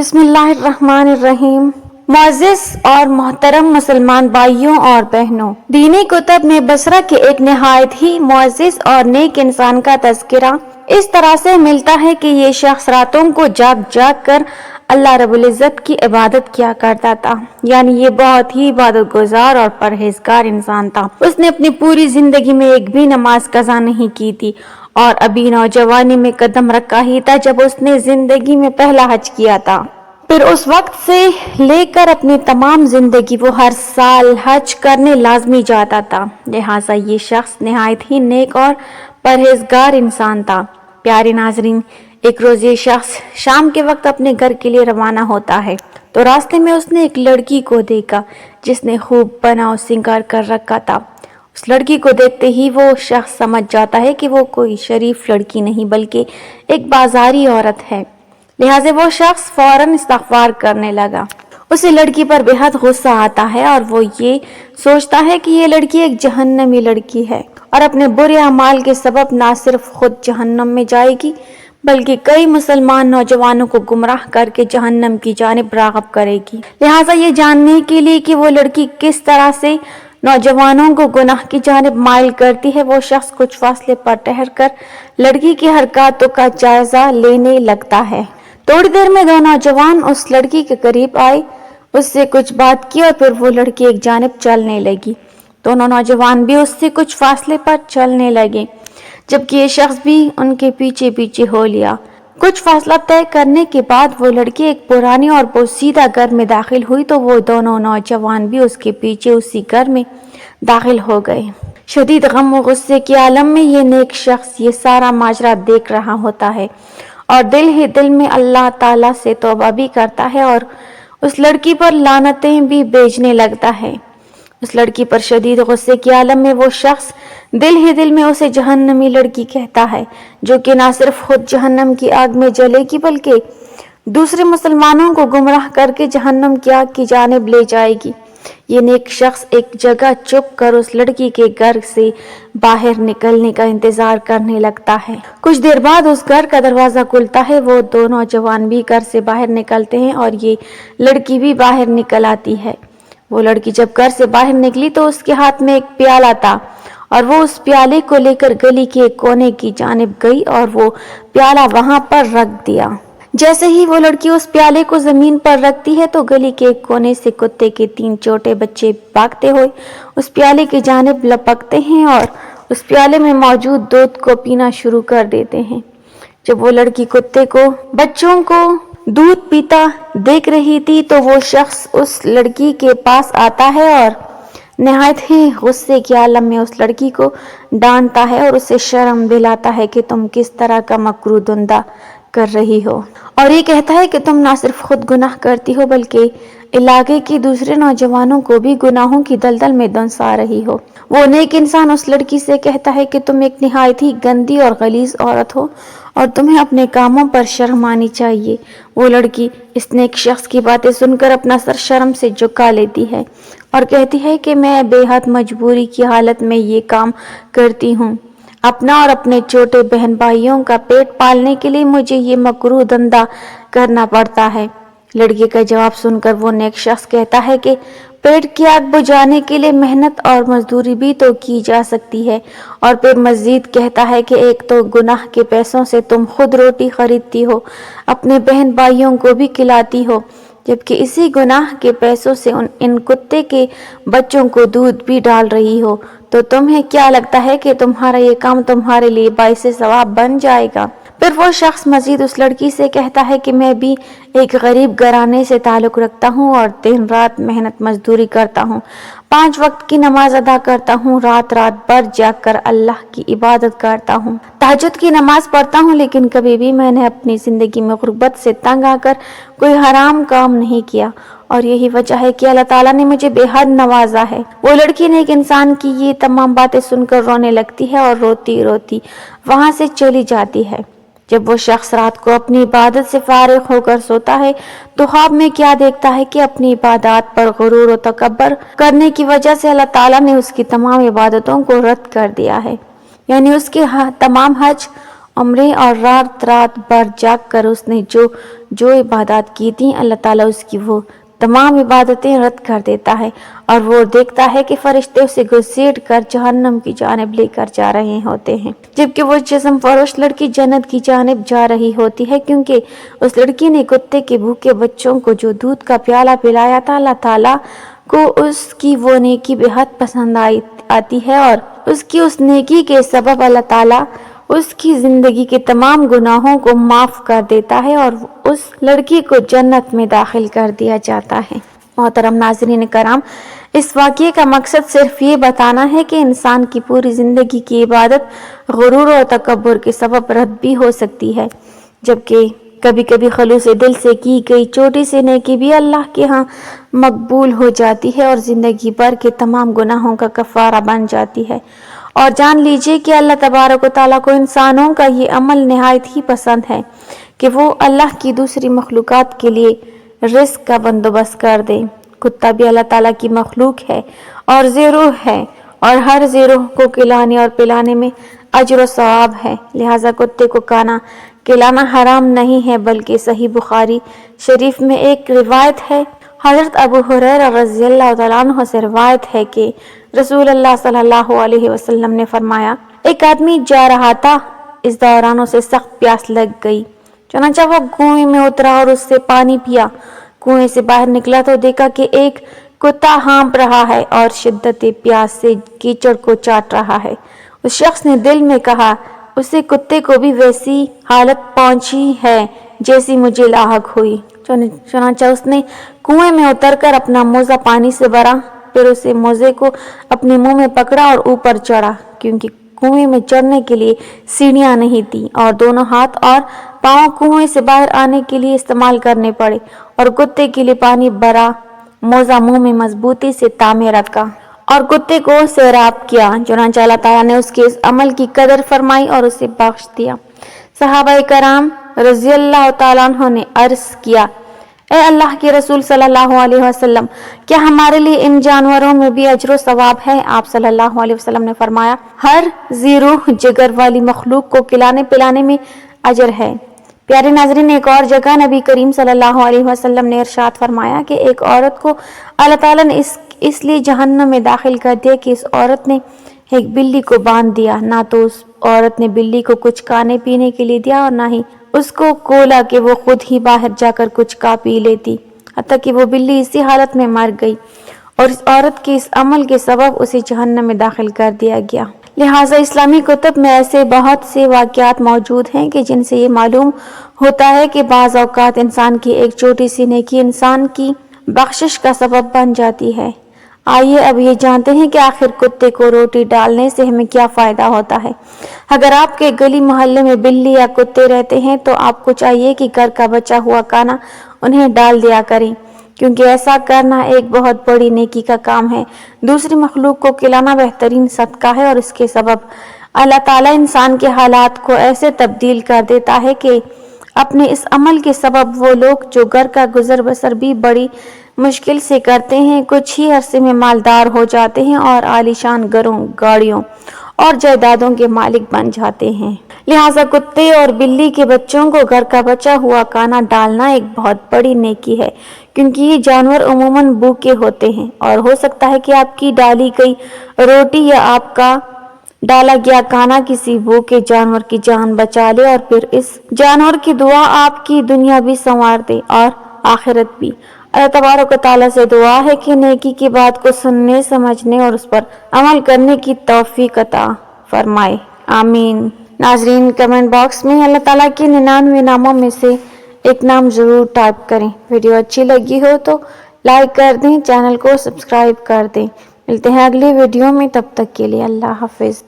بسم اللہ الرحمن الرحیم۔ معزز اور محترم مسلمان بھائیوں اور بہنوں، دینی کتب میں بصرہ کے ایک نہایت ہی معزز اور نیک انسان کا تذکرہ اس طرح سے ملتا ہے کہ یہ شخص راتوں کو جاگ جاگ کر اللہ رب العزت کی عبادت کیا کرتا تھا، یعنی یہ بہت ہی عبادت گزار اور پرہیزگار انسان تھا۔ اس نے اپنی پوری زندگی میں ایک بھی نماز قضا نہیں کی تھی اور ابھی نوجوانی میں قدم رکھا ہی تھا جب اس نے زندگی میں پہلا حج کیا تھا۔ پھر اس وقت سے لے کر اپنی تمام زندگی وہ ہر سال حج کرنے لازمی جاتا تھا، لہٰذا یہ شخص نہایت ہی نیک اور پرہیزگار انسان تھا۔ پیارے ناظرین، ایک روز یہ شخص شام کے وقت اپنے گھر کے لیے روانہ ہوتا ہے تو راستے میں اس نے ایک لڑکی کو دیکھا جس نے خوب بنا و سنگار کر رکھا تھا۔ اس لڑکی کو دیکھتے ہی وہ شخص سمجھ جاتا ہے کہ وہ کوئی شریف لڑکی نہیں بلکہ ایک بازاری عورت ہے، لہٰذا وہ شخص فوراً استغفار کرنے لگا۔ اسے لڑکی پر بے حد غصہ آتا ہے اور وہ یہ سوچتا ہے کہ یہ لڑکی ایک جہنمی لڑکی ہے اور اپنے برے اعمال کے سبب نہ صرف خود جہنم میں جائے گی بلکہ کئی مسلمان نوجوانوں کو گمراہ کر کے جہنم کی جانب راغب کرے گی۔ لہٰذا یہ جاننے کے لیے کہ وہ لڑکی کس طرح سے نوجوانوں کو گناہ کی جانب مائل کرتی ہے، وہ شخص کچھ فاصلے پر ٹھہر کر لڑکی کی حرکاتوں کا جائزہ لینے لگتا ہے۔ تھوڑی دیر میں دو نوجوان اس لڑکی کے قریب آئے، اس سے کچھ بات کی اور پھر وہ لڑکی ایک جانب چلنے لگی۔ دونوں نوجوان بھی اس سے کچھ فاصلے پر چلنے لگے جبکہ یہ شخص بھی ان کے پیچھے پیچھے ہو لیا۔ کچھ فاصلہ طے کرنے کے بعد وہ لڑکی ایک پرانی اور پوشیدہ گھر میں داخل ہوئی تو وہ دونوں نوجوان بھی اس کے پیچھے اسی گھر میں داخل ہو گئے۔ شدید غم و غصے کے عالم میں یہ نیک شخص یہ سارا ماجرا دیکھ رہا ہوتا ہے اور دل ہی دل میں اللہ تعالیٰ سے توبہ بھی کرتا ہے اور اس لڑکی پر لعنتیں بھی بھیجنے لگتا ہے۔ اس لڑکی پر شدید غصے کے عالم میں وہ شخص دل ہی دل میں اسے جہنمی لڑکی کہتا ہے، جو کہ نہ صرف خود جہنم کی آگ میں جلے گی بلکہ دوسرے مسلمانوں کو گمراہ کر کے جہنم کی آگ کی جانب لے جائے گی۔ یہ نیک شخص ایک جگہ چپ کر اس لڑکی کے گھر سے باہر نکلنے کا انتظار کرنے لگتا ہے۔ کچھ دیر بعد اس گھر کا دروازہ کھلتا ہے، وہ دو نوجوان بھی گھر سے باہر نکلتے ہیں اور یہ لڑکی بھی باہر نکل آتی ہے۔ وہ لڑکی جب گھر سے باہر نکلی تو اس کے ہاتھ میں ایک پیالہ تھا اور وہ اس پیالے کو لے کر گلی کے ایک کونے کی جانب گئی اور وہ پیالہ وہاں پر رکھ دیا۔ جیسے ہی وہ لڑکی اس پیالے کو زمین پر رکھتی ہے تو گلی کے ایک کونے سے کتے کے 3 چھوٹے بچے بھاگتے ہوئے اس پیالے کی جانب لپکتے ہیں اور اس پیالے میں موجود دودھ کو پینا شروع کر دیتے ہیں۔ جب وہ لڑکی کتے کو بچوں کو دودھ پیتا دیکھ رہی تھی تو وہ شخص اس لڑکی کے پاس آتا ہے اور نہایت ہی غصے کے عالم میں اس لڑکی کو ڈانٹتا ہے اور اسے شرم دلاتا ہے کہ تم کس طرح کا مکروہ دھندا کر رہی ہو، اور یہ کہتا ہے کہ تم نہ صرف خود گناہ کرتی ہو بلکہ علاقے کے دوسرے نوجوانوں کو بھی گناہوں کی دلدل میں دنسا رہی ہو۔ وہ نیک انسان اس لڑکی سے کہتا ہے کہ تم ایک نہایت ہی گندی اور غلیظ عورت ہو اور تمہیں اپنے کاموں پر شرم آنی چاہیے۔ وہ لڑکی اس نیک شخص کی باتیں سن کر اپنا سر شرم سے جھکا لیتی ہے اور کہتی ہے کہ میں بے حد مجبوری کی حالت میں یہ کام کرتی ہوں۔ اپنا اور اپنے چھوٹے بہن بھائیوں کا پیٹ پالنے کے لیے مجھے یہ مکروہ دھندا کرنا پڑتا ہے۔ لڑکی کا جواب سن کر وہ نیک شخص کہتا ہے کہ پیٹ کی آگ بجھانے کے لیے محنت اور مزدوری بھی تو کی جا سکتی ہے، اور پھر مزید کہتا ہے کہ ایک تو گناہ کے پیسوں سے تم خود روٹی خریدتی ہو، اپنے بہن بھائیوں کو بھی کھلاتی ہو، جبکہ اسی گناہ کے پیسوں سے ان کتے کے بچوں کو دودھ بھی ڈال رہی ہو، تو تمہیں کیا لگتا ہے کہ تمہارا یہ کام تمہارے لیے باعث ثواب بن جائے گا؟ پھر وہ شخص مزید اس لڑکی سے کہتا ہے کہ میں بھی ایک غریب گھرانے سے تعلق رکھتا ہوں اور دن رات محنت مزدوری کرتا ہوں، 5 وقت کی نماز ادا کرتا ہوں، رات رات بھر جاگ کر اللہ کی عبادت کرتا ہوں، تہجد کی نماز پڑھتا ہوں، لیکن کبھی بھی میں نے اپنی زندگی میں غربت سے تنگ آ کر کوئی حرام کام نہیں کیا، اور یہی وجہ ہے کہ اللہ تعالیٰ نے مجھے بے حد نوازا ہے۔ وہ لڑکی نے ایک انسان کی یہ تمام باتیں سن کر رونے لگتی ہے اور روتی روتی وہاں سے چلی جاتی ہے۔ جب وہ شخص رات کو اپنی عبادت سے فارغ ہو کر سوتا ہے تو خواب میں کیا دیکھتا ہے کہ اپنی عبادات پر غرور و تکبر کرنے کی وجہ سے اللہ تعالیٰ نے اس کی تمام عبادتوں کو رد کر دیا ہے، یعنی اس کے تمام حج عمریں اور رات رات بھر جاگ کر اس نے جو عبادات کی تھیں، اللہ تعالیٰ اس کی وہ تمام عبادتیں رد کر دیتا ہے، اور وہ دیکھتا ہے کہ فرشتے اسے گھسیٹ کر جہنم کی جانب لے کر جا رہے ہوتے ہیں، جبکہ وہ جسم فروش لڑکی جنت کی جانب جا رہی ہوتی ہے، کیونکہ اس لڑکی نے کتے کے بھوکے بچوں کو جو دودھ کا پیالہ پلایا تھا۔ اللہ تعالیٰ کو اس کی وہ نیکی بے حد پسند آتی ہے، اور اس کی اس نیکی کے سبب اللہ تعالیٰ اس کی زندگی کے تمام گناہوں کو معاف کر دیتا ہے اور اس لڑکی کو جنت میں داخل کر دیا جاتا ہے۔ محترم ناظرین کرام، اس واقعے کا مقصد صرف یہ بتانا ہے کہ انسان کی پوری زندگی کی عبادت غرور اور تکبر کے سبب رد بھی ہو سکتی ہے، جبکہ کبھی کبھی خلوص دل سے کی گئی چھوٹی سی نیکی بھی اللہ کے ہاں مقبول ہو جاتی ہے اور زندگی بھر کے تمام گناہوں کا کفارہ بن جاتی ہے۔ اور جان لیجئے کہ اللہ تبارک و تعالیٰ کو انسانوں کا یہ عمل نہایت ہی پسند ہے کہ وہ اللہ کی دوسری مخلوقات کے لیے رزق کا بندوبست کر دے۔ کتا بھی اللہ تعالیٰ کی مخلوق ہے اور ذی روح ہے، اور ہر ذی روح کو کھلانے اور پلانے میں اجر و ثواب ہے، لہٰذا کتے کو کھانا کھلانا حرام نہیں ہے، بلکہ صحیح بخاری شریف میں ایک روایت ہے، حضرت ابو ہریرہ رضی اللہ تعالیٰ عنہ سے روایت ہے کہ رسول اللہ صلی اللہ علیہ وسلم نے فرمایا، ایک آدمی جا رہا تھا، اس دوران اسے سخت پیاس لگ گئی، چنانچہ وہ کنویں میں اترا اور اس سے پانی پیا۔ کنویں سے باہر نکلا تو دیکھا کہ ایک کتا ہانپ رہا ہے اور شدت پیاس سے کیچڑ کو چاٹ رہا ہے۔ اس شخص نے دل میں کہا، اسے کتے کو بھی ویسی حالت پہنچی ہے جیسی مجھے لاحق ہوئی۔ چنانچہ اس نے کنویں میں اتر کر اپنا موزہ پانی سے بھرا، پھر اسے موزے کو اپنے منہ میں پکڑا اور اوپر چڑھا، کیونکہ کنویں میں چڑھنے کے لیے سیڑھیاں نہیں تھیں، اور دونوں ہاتھ اور پاؤں کنویں سے باہر آنے کے لیے استعمال کرنے پڑے، اور کتے کے لیے پانی بھرا موزہ منہ میں مضبوطی سے تھامے رکھا اور کتے کو سیراب کیا۔ چنانچہ اللہ تعالیٰ نے اس کے اس عمل کی قدر فرمائی اور اسے بخش دیا۔ صحابہ کرام رضی اللہ تعالیٰ عنہ نے عرض کیا، اے اللہ کے رسول صلی اللہ علیہ وسلم، کیا ہمارے لیے ان جانوروں میں بھی اجر و ثواب ہے؟ آپ صلی اللہ علیہ وسلم نے فرمایا، ہر ذی روح جگر والی مخلوق کو کھلانے پلانے میں اجر ہے۔ پیارے ناظرین، ایک اور جگہ نبی کریم صلی اللہ علیہ وسلم نے ارشاد فرمایا کہ ایک عورت کو اللہ تعالیٰ نے اس لیے جہنم میں داخل کر دیا کہ اس عورت نے ایک بلی کو باندھ دیا، نہ تو اس عورت نے بلی کو کچھ کھانے پینے کے لیے دیا اور نہ ہی اس کو کھولا کہ وہ خود ہی باہر جا کر کچھ کھا پی لیتی، حتیٰ کہ وہ بلی اسی حالت میں مر گئی، اور اس عورت کے اس عمل کے سبب اسے جہنم میں داخل کر دیا گیا۔ لہٰذا اسلامی کتب میں ایسے بہت سے واقعات موجود ہیں کہ جن سے یہ معلوم ہوتا ہے کہ بعض اوقات انسان کی ایک چھوٹی سی نیکی انسان کی بخشش کا سبب بن جاتی ہے۔ آئیے اب یہ جانتے ہیں کہ آخر کتے کو روٹی ڈالنے سے ہمیں کیا فائدہ ہوتا ہے۔ اگر آپ کے گلی محلے میں بلی یا کتے رہتے ہیں تو آپ کو چاہیے کہ گھر کا بچا ہوا کھانا انہیں ڈال دیا کریں، کیونکہ ایسا کرنا ایک بہت بڑی نیکی کا کام ہے۔ دوسری مخلوق کو کھلانا بہترین صدقہ ہے، اور اس کے سبب اللہ تعالیٰ انسان کے حالات کو ایسے تبدیل کر دیتا ہے کہ اپنے اس عمل کے سبب وہ لوگ جو گھر کا گزر بسر بھی بڑی مشکل سے کرتے ہیں، کچھ ہی عرصے میں مالدار ہو جاتے ہیں اور عالیشان گھروں، گاڑیوں اور جائیدادوں کے مالک بن جاتے ہیں۔ لہٰذا کتے اور بلی کے بچوں کو گھر کا بچا ہوا کھانا ڈالنا ایک بہت بڑی نیکی ہے، کیونکہ یہ جانور عموماً بھوکے ہوتے ہیں، اور ہو سکتا ہے کہ آپ کی ڈالی گئی روٹی یا آپ کا ڈالا گیا کھانا کسی بھوکے جانور کی جان بچا لے، اور پھر اس جانور کی دعا آپ کی دنیا بھی سنوار دے اور آخرت بھی۔ اللہ تبارک و تعالیٰ سے دعا ہے کہ نیکی کی بات کو سننے، سمجھنے اور اس پر عمل کرنے کی توفیق عطا فرمائے، آمین۔ ناظرین، کمنٹ باکس میں اللہ تعالیٰ کے 99 ناموں میں سے ایک نام ضرور ٹائپ کریں۔ ویڈیو اچھی لگی ہو تو لائک کر دیں، چینل کو سبسکرائب کر دیں۔ ملتے ہیں اگلی ویڈیو میں، تب تک کے لیے اللہ حافظ۔